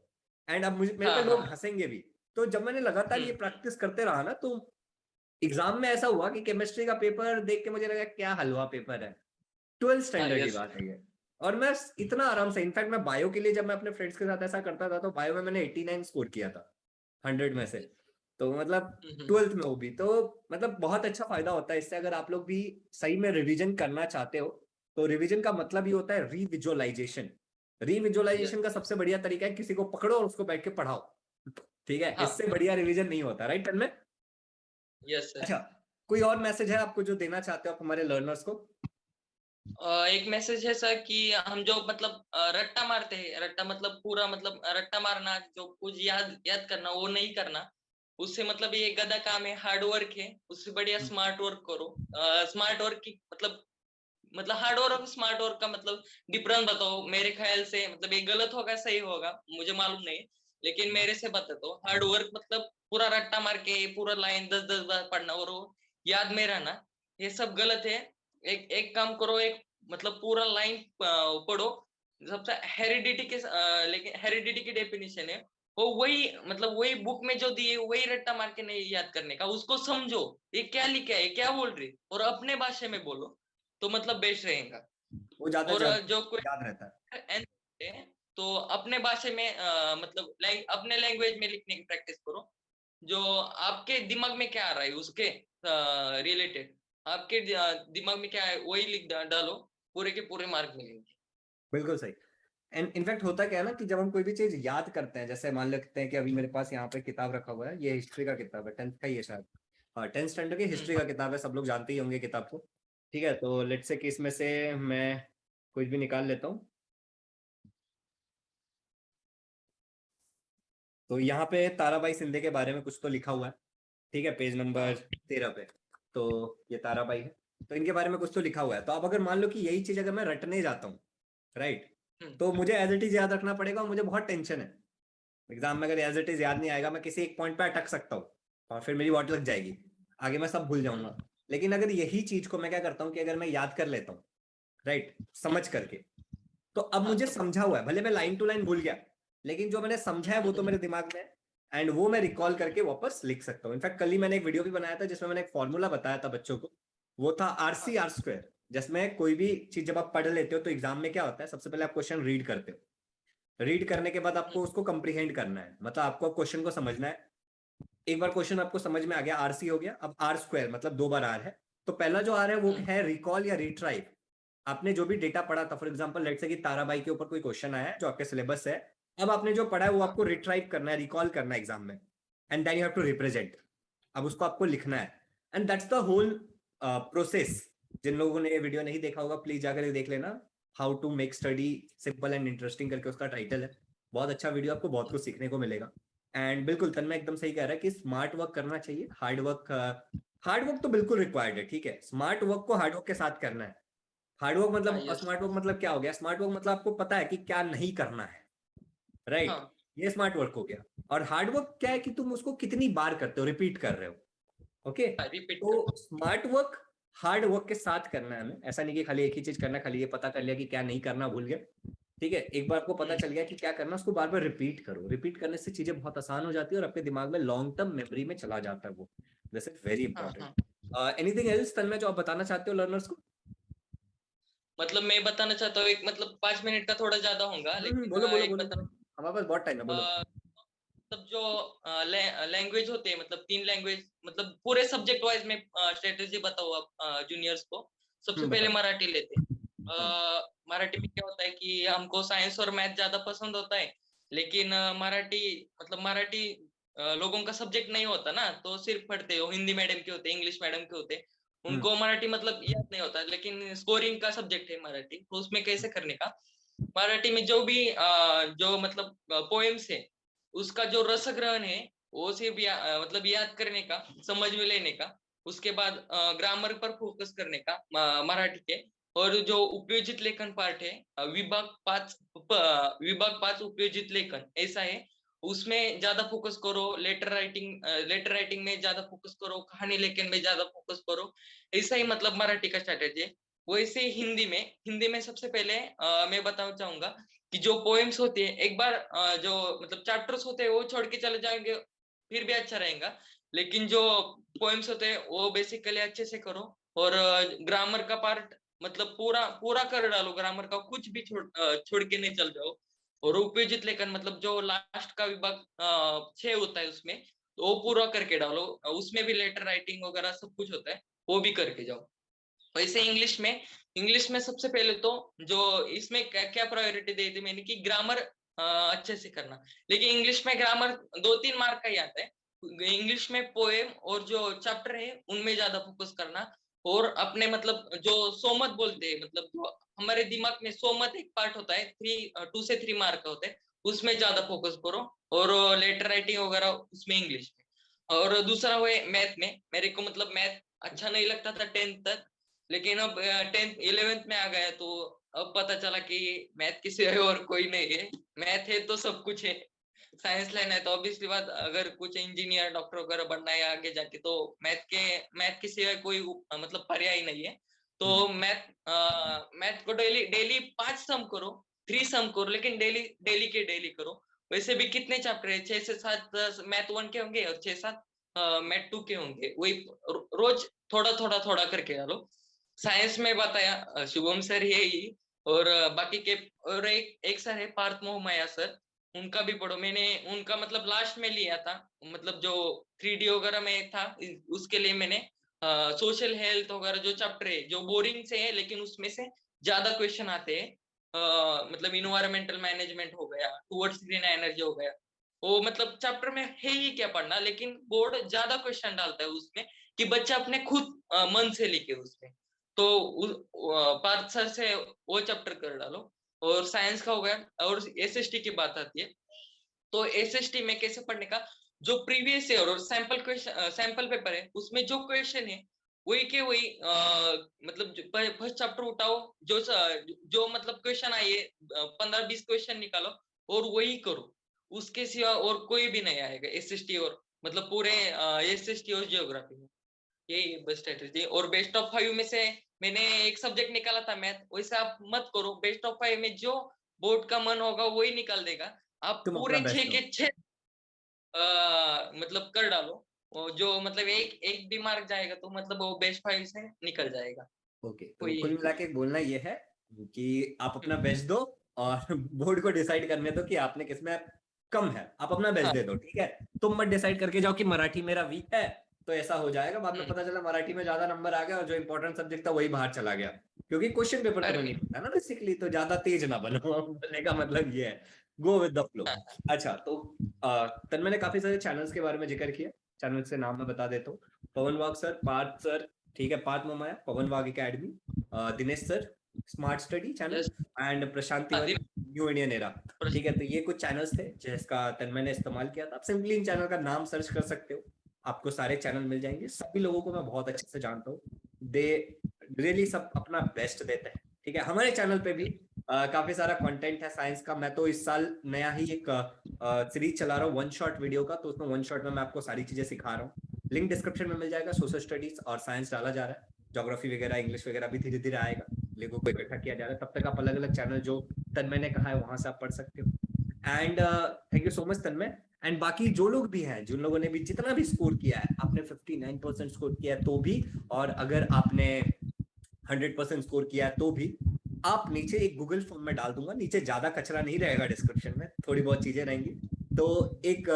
A: एंड अब मुझे, मेरे पे
B: हाँ
A: लोग
B: हाँ।
A: हंसेंगे भी तो जब मैंने लगातार ये प्रैक्टिस करते रहा ना, तो एग्जाम में ऐसा हुआ कि केमिस्ट्री का पेपर देख के मुझे लगा क्या हलवा पेपर है। 12th
B: हाँ
A: स्टैंडर्ड की
B: यस।
A: बात है ये। और मैं इतना आराम से, इनफैक्ट मैं बायो के लिए जब मैं अपने फ्रेंड्स के साथ ऐसा करता था, तो बायो में मैंने 89 स्कोर किया था 100 में से। तो मतलब 12th में वो भी, तो मतलब बहुत अच्छा फायदा होता है इससे। अगर आप लोग भी सही में रिवीजन करना चाहते हो, तो रिवीजन का मतलब ही होता है रीविजुअलाइजेशन। रीविजुअलाइजेशन का सबसे बढ़िया तरीका है किसी को पकड़ो और उसको बैठ के पढ़ाओ। ठीक है,
B: हाँ
A: इससे बढ़िया रिवीजन नहीं होता, राइट में।
B: Yes sir.
A: अच्छा, कोई और मैसेज है आपको जो देना चाहते हो आप हमारे लर्नर्स को?
B: एक मैसेज है सर कि हम जो मतलब रट्टा मारते हैं, रट्टा मतलब पूरा मतलब रट्टा मारना, जो कुछ याद याद करना वो नहीं करना। उससे मतलब ये गधा काम है, हार्ड वर्क है, उससे बढ़िया स्मार्ट वर्क करो। स्मार्ट वर्क की मतलब हार्ड वर्क और स्मार्ट वर्क का मतलब डिफरेंस बताओ मेरे ख्याल से। मतलब ये गलत होगा सही होगा मुझे मालूम नहीं, लेकिन मेरे से बता दो। हार्ड वर्क मतलब पूरा रट्टा मार के पूरा लाइन 10-10 बार पढ़ना और वो याद में रहना, ये सब गलत है। एक एक काम करो, एक मतलब पूरा लाइन पढ़ो। सबसे हेरिडिटी के लेकिन हेरिडिटी की डेफिनेशन है वो वही, मतलब वही बुक में जो दी है वही रट्टा मार के नहीं याद करने का, उसको समझो ये क्या लिखा है, क्या बोल रही, और अपने भाषा में बोलो तो मतलब बेस्ट रहेगा।
A: वो ज्यादा
B: और जो
A: याद रहता है।
B: क्वेश्चन है तो अपने भाषा में मतलब अपने लैंग्वेज में लिखने की प्रैक्टिस करो। जो आपके दिमाग में क्या आ रहा है उसके रिलेटेड, आपके दिमाग में क्या है वही लिख डालो, पूरे के पूरे मार्क मिलेंगे।
A: बिल्कुल सही। एंड इनफैक्ट होता क्या है ना, कि जब हम कोई भी चीज याद करते हैं, जैसे मान लेते हैं कि अभी मेरे पास यहाँ पे किताब रखा हुआ है, ये हिस्ट्री का किताब है, 10th का ही है शायद। हाँ, 10th स्टैंडर्ड की हिस्ट्री का किताब है, सब लोग जानते ही होंगे किताब को। ठीक है, तो लेट्स से कि इसमें से मैं कुछ भी निकाल लेता हूँ। तो यहाँ पे ताराबाई सिंधे के बारे में कुछ तो लिखा हुआ है। ठीक है, पेज नंबर
B: हाँ
A: 13 पे। तो ये ताराबाई है, तो इनके बारे में कुछ तो लिखा हुआ है। तो अब अगर मान लो कि यही चीज अगर मैं रटने जाता हूँ, राइट,
B: हम्म,
A: तो मुझे एज इट इज याद रखना पड़ेगा और मुझे बहुत टेंशन है। एग्जाम में अगर एज इट इज याद नहीं आएगा, मैं किसी एक पॉइंट पे अटक सकता हूँ और फिर मेरी वॉट लग जाएगी, आगे मैं सब भूल
B: हम्म,
A: जाऊंगा। लेकिन अगर यही चीज को मैं क्या करता हूँ कि अगर मैं याद कर लेता हूँ, राइट, समझ करके, तो अब
B: हाँ
A: मुझे समझा हुआ है, भले मैं लाइन टू लाइन भूल गया, लेकिन जो मैंने समझा है वो तो मेरे दिमाग में है। एंड वो मैं रिकॉल करके वापस लिख सकता हूँ। इनफैक्ट कल ही मैंने एक वीडियो भी बनाया था जिसमें मैंने एक फॉर्मूला बताया था बच्चों को। वो था RC R स्क्वायर, जिसमें कोई भी चीज जब आप पढ़ लेते हो तो एग्जाम में क्या होता है, सबसे पहले आप क्वेश्चन रीड करते हो। रीड करने के बाद आपको उसको कंप्रीहेंड करना है, मतलब आपको क्वेश्चन को समझना है। एक बार क्वेश्चन आपको समझ में आ गया, RC हो गया, अब R स्क्वायर मतलब 2 बार R है। तो पहला जो R है वो है रिकॉल या रिट्राइव। आपने जो भी डेटा पढ़ा था, फॉर एग्जाम्पल लेट्स से कि ताराबाई के ऊपर कोई क्वेश्चन आया है जो आपके सिलेबस है। अब आपने जो पढ़ा है वो आपको रिट्राइव करना है, रिकॉल करना है एग्जाम में। And then you have to represent. अब उसको आपको लिखना है। And that's the whole process. जिन लोगों ने ये वीडियो नहीं देखा होगा, प्लीज जाकर देख लेना। How to make study simple and interesting करके उसका टाइटल है। बहुत अच्छा वीडियो, आपको बहुत कुछ सीखने को मिलेगा। एंड बिल्कुल तन्मय एकदम सही कह रहा है कि स्मार्ट वर्क करना चाहिए, हार्ड वर्क तो बिल्कुल रिक्वायर्ड है। ठीक है, स्मार्ट वर्क को हार्ड वर्क के साथ करना है। हार्ड वर्क
B: हाँ
A: मतलब,
B: यस।
A: स्मार्ट वर्क मतलब क्या हो गया? स्मार्ट वर्क मतलब आपको पता है कि क्या नहीं करना है, राइट,
B: हाँ
A: ये स्मार्ट वर्क हो गया। और हार्ड वर्क क्या है कि तुम उसको कितनी बार करते हो, रिपीट कर रहे हो। ओके,
B: रिपीट कर।
A: तो स्मार्ट वर्क हार्ड वर्क के साथ करना है हमें। ऐसा नहीं कि खाली एक ही चीज करना, खाली ये पता कर लिया कि क्या नहीं करना, भूल गए। ठीक है, एक बार आपको पता चल गया कि क्या करना, उसको बार बार रिपीट करो। रिपीट करने से चीजें बहुत आसान हो जाती है और आपके दिमाग में लॉन्ग टर्म मेमोरी में चला जाता है वो। दिस इज वेरी
B: हाँ हाँ।
A: इंपॉर्टेंट। एनीथिंग एल्स तन्मय जो आप बताना चाहते हो लर्नर्स को?
B: मतलब मैं बताना चाहता हूँ, एक मतलब 5 मिनट का थोड़ा ज्यादा होगा, लेकिन
A: बोलो बोलो
B: एक
A: बोलो बोलो, हमारे पास बहुत टाइम है, बोलो।
B: मतलब जो लैंग्वेज होते हैं, मतलब 3 लैंग्वेज, मतलब पूरे सब्जेक्ट वाइज में स्ट्रेटेजी बताओ आप जूनियर्स को। सबसे पहले
A: बताओ।
B: मराठी लेते हैं।
A: हम्म
B: मराठी में क्या होता है कि हमको साइंस और मैथ ज्यादा पसंद होता है, लेकिन मराठी मतलब मराठी लोगों का सब्जेक्ट नहीं होता ना, तो सिर्फ पढ़ते हो, हिंदी मीडियम के होते, इंग्लिश मीडियम के होते,
A: हम्म
B: उनको मराठी मतलब याद नहीं होता। लेकिन स्कोरिंग का सब्जेक्ट है मराठी, तो उसमें कैसे करने का, मराठी में जो भी जो मतलब पोएम्स है, उसका जो रस ग्रहण है वो सिर्फ मतलब याद करने का, समझ में लेने का। उसके बाद ग्रामर पर फोकस करने का मराठी के। और जो उपयोजित लेखन पार्ट है, विभाग 5 उपयोजित लेखन ऐसा है, उसमें ज्यादा फोकस करो। लेटर राइटिंग में ज्यादा फोकस करो, कहानी लेखन में ज्यादा फोकस करो। ऐसा ही मतलब मराठी का स्ट्रैटेजी है। वैसे ही हिंदी में सबसे पहले मैं बताना चाहूंगा कि जो पोएम्स होती है, एक बार जो मतलब चैप्टर्स होते हैं वो छोड़ के चले जाएंगे, फिर भी अच्छा रहेगा। लेकिन जो पोएम्स होते हैं वो बेसिकली अच्छे से करो, और ग्रामर का पार्ट मतलब पूरा पूरा कर डालो, ग्रामर का कुछ भी छोड़ के नहीं चल जाओ। और उपयोजित लेखन मतलब जो लास्ट का विभाग 6 होता है उसमें, तो वो पूरा करके डालो। उसमें भी लेटर राइटिंग वगैरह सब कुछ होता है, वो भी करके जाओ। वैसे इंग्लिश में सबसे पहले तो जो इसमें क्या क्या प्रायोरिटी दी थी मैंने कि ग्रामर अच्छे से करना। लेकिन इंग्लिश में ग्रामर 2-3 मार्क का ही आता है। इंग्लिश में पोएम और जो चैप्टर है उनमें ज्यादा फोकस करना। और अपने मतलब जो सोमत बोलते हैं, मतलब जो हमारे दिमाग में सोमत एक पार्ट होता है, 2 से 3 मार्क का होता है, उसमें ज्यादा फोकस करो। और लेटर राइटिंग वगैरह उसमें इंग्लिश में। और दूसरा हुए मैथ में, मेरे को मतलब मैथ अच्छा नहीं लगता था 10th तक। लेकिन अब 10th 11th में आ गया तो अब पता चला कि मैथ के सिवाय और कोई नहीं है। मैथ है तो सब कुछ है। साइंस लेना है तो ऑब्वियसली बात, अगर कुछ इंजीनियर डॉक्टर वगैरह बनना है आगे जाके, तो मैथ के सिवाय कोई मतलब पर्याय नहीं है। तो मैथ को डेली डेली 5 सम करो, 3 सम करो, लेकिन डेली डेली के डेली करो। वैसे भी कितने चैप्टर है, 6 से 7 मैथ 1 के होंगे और 6-7 मैथ 2 के होंगे। वही रोज थोड़ा थोड़ा थोड़ा करके डालो। साइंस में बताया शुभम सर यही। और बाकी के और एक सर है पार्थ मोहमाया सर, उनका भी पढ़ो। मैंने उनका मतलब लास्ट में लिया था, मतलब जो 3D वगैरह में था, उसके लिए मैंने सोशल हेल्थ वगैरह जो चैप्टर है जो बोरिंग से है लेकिन उसमें से ज्यादा क्वेश्चन आते हैं, मतलब इन्वायरमेंटल मैनेजमेंट हो गया, टुवर्ड्स ग्रीन एनर्जी हो गया, वो मतलब चैप्टर में है ही क्या पढ़ना, लेकिन बोर्ड ज्यादा क्वेश्चन डालता है उसमें कि बच्चा अपने खुद मन से लिखे उसमें। तो पार्थ सर से वो चैप्टर कर डालो। और साइंस का हो गया। और एसएसटी की बात आती है, तो एसएसटी में कैसे पढ़ने का, जो प्रीवियस ईयर और सैंपल क्वेश्चन सैंपल पेपर है उसमें जो क्वेश्चन है वही के वही, मतलब फर्स्ट चैप्टर उठाओ, जो मतलब क्वेश्चन आए 15-20 क्वेश्चन निकालो और वही करो। उसके सिवा और कोई भी नहीं आएगा एसएसटी और मतलब पूरे एसएसटी और जियोग्राफी में। यही बेस्ट स्ट्रेटेजी। और बेस्ट ऑफ 5 में से मैंने एक सब्जेक्ट निकाला था मैथ, वैसे आप मत करो। बेस्ट ऑफ 5 में जो बोर्ड का मन होगा वही निकाल देगा। आप
A: तुम अपना
B: पूरे छह
A: बेस्ट दो।
B: के छह मतलब कर डालो। और जो मतलब एक एक भी मार्क जाएगा तो मतलब वो बेस्ट 5 से निकल जाएगा।
A: ओके, तो
B: कोई
A: कुल मिला के बोलना ये है कि आप अपना
B: हम्म,
A: बेस्ट दो और बोर्ड को डिसाइड करने दो कि आपने किसमें कम है, आप अपना बेस्ट
B: हाँ,
A: दे दो, ठीक है। तुम मत डिसाइड करके जाओ कि मराठी मेरा वीक है, तो ऐसा हो जाएगा बाद में
B: हम्म,
A: पता चला मराठी में ज्यादा नंबर आ गया और जो इंपॉर्टेंट सब्जेक्ट था वही बाहर चला गया, क्योंकि क्वेश्चन पेपर तुम्हें
B: अरे
A: नहीं पता ना बेसिकली। तो ज्यादा तेज ना बनो बोलने का मतलब ये है, गो विद द फ्लो।
B: हाँ,
A: अच्छा, तो तन्मय ने काफी सारे चैनल्स के बारे में जिक्र किया। चैनल से नाम मैं बता देता हूँ। पवन वाग सर, पार्थ सर, ठीक है, Partha Momaya, Pawan Wagh academy, Dinesh sir, smart study channel,
B: yes,
A: and Prashant
B: हाँ,
A: तिवारी, न्यू इंडियन एरा।
B: प्रश्न।
A: ठीक है, तो ये कुछ चैनल्स थे जिसका तन्मय ने इस्तेमाल किया था। आप सिंपली इन चैनल का नाम सर्च कर सकते हो, आपको सारे चैनल मिल जाएंगे। सभी लोगों को मैं बहुत अच्छे से जानता हूँ, दे रियली सब अपना बेस्ट देते हैं। ठीक है, हमारे चैनल पे भी काफी सारा कंटेंट है साइंस का। मैं तो इस साल नया ही एक सीरीज चला रहा हूँ वन शॉट वीडियो का, तो उसमें वन शॉट में मैं आपको सारी चीजें सिखा रहा हूँ। लिंक डिस्क्रिप्शन में मिल जाएगा। सोशल स्टडीज और साइंस डाला जा रहा है, ज्योग्राफी वगैरह इंग्लिश वगैरह भी धीरे धीरे आएगा, लिंकों को इकट्ठा किया जा रहा है। तब तक आप अलग अलग चैनल जो तन्मय ने कहा है वहां से आप पढ़ सकते हो। And thank you so much Tanmay. And बाकी जो लोग भी हैं, जिन लोगों ने भी जितना भी स्कोर किया है, आपने 59% स्कोर किया है तो भी, और अगर आपने 100% स्कोर किया है तो भी, आप नीचे एक गूगल फॉर्म में डाल दूंगा। नीचे ज्यादा कचरा नहीं रहेगा, डिस्क्रिप्शन में थोड़ी बहुत चीजें रहेंगी। तो एक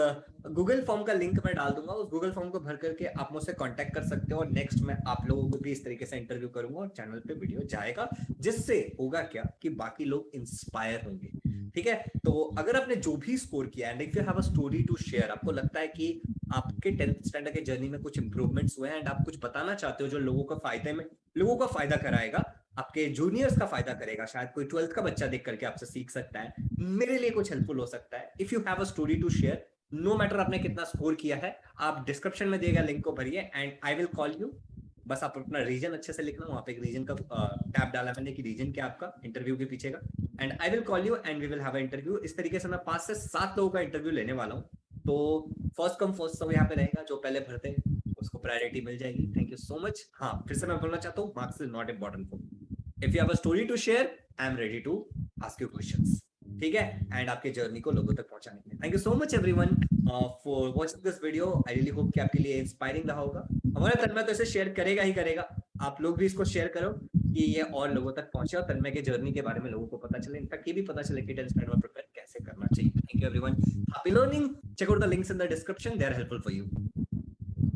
A: गूगल फॉर्म का लिंक मैं डाल दूंगा, उस गूगल फॉर्म को भर करके आप मुझसे कांटेक्ट कर सकते हो। और नेक्स्ट मैं आप लोगों को भी इस तरीके से इंटरव्यू करूंगा और चैनल पे वीडियो जाएगा, जिससे होगा क्या कि बाकी लोग इंस्पायर होंगे। ठीक है, तो अगर आपने जो भी स्कोर किया and if you have a story to share, आपको लगता है कि आपके 10th स्टैंडर्ड के जर्नी में कुछ इंप्रूवमेंट्स हुए हैं एंड आप कुछ बताना चाहते हो जो लोगों का फायदा कराएगा, आपके जूनियर्स का फायदा करेगा, शायद कोई 12th का बच्चा देख करके आपसे सीख सकता है, मेरे लिए कुछ हेल्पफुल हो सकता है, if you have a story to share, no matter आपने कितना स्कोर किया है, आप डिस्क्रिप्शन में दिए गए लिंक को भरिए and I will call you. बस आप अपना रीजन अच्छे से लिखना, वहां पे एक रीजन का टैब डाला मैंने कि रीजन क्या आपका इंटरव्यू के पीछे का, and I will call you and we will have a interview. इस तरीके से मैं 5 से 7 लोगों का इंटरव्यू लेने वाला हूँ। तो फर्स्ट कम फर्स्ट सर्व यहाँ पे रहेगा, जो पहले भरते हैं उसको प्रायोरिटी मिल जाएगी। Thank you so much. हाँ, फिर से मैं बोलना चाहता हूँ, marks is not important for me. If you have a story to share, I am ready to ask you questions. ठीक है, एंड आपके जर्नी को लोगों तक पहुंचाने के लिए। Thank you so much everyone for watching this video. I really hope कि आपके लिए इंस्पायरिंग रहा होगा। हमारा तन्मय तो इसे शेयर करेगा ही करेगा, आप लोग भी इसको शेयर करो कि ये और लोगों तक पहुंचे और तन्मय के जर्नी के बारे में लोगों को पता चले, इनफैक्ट ये भी पता चले कि टेंस्टैंड में प्रिपेयर कैसे करना चाहिए। Thank you everyone, happy learning, check out the links in the description, they are helpful for you.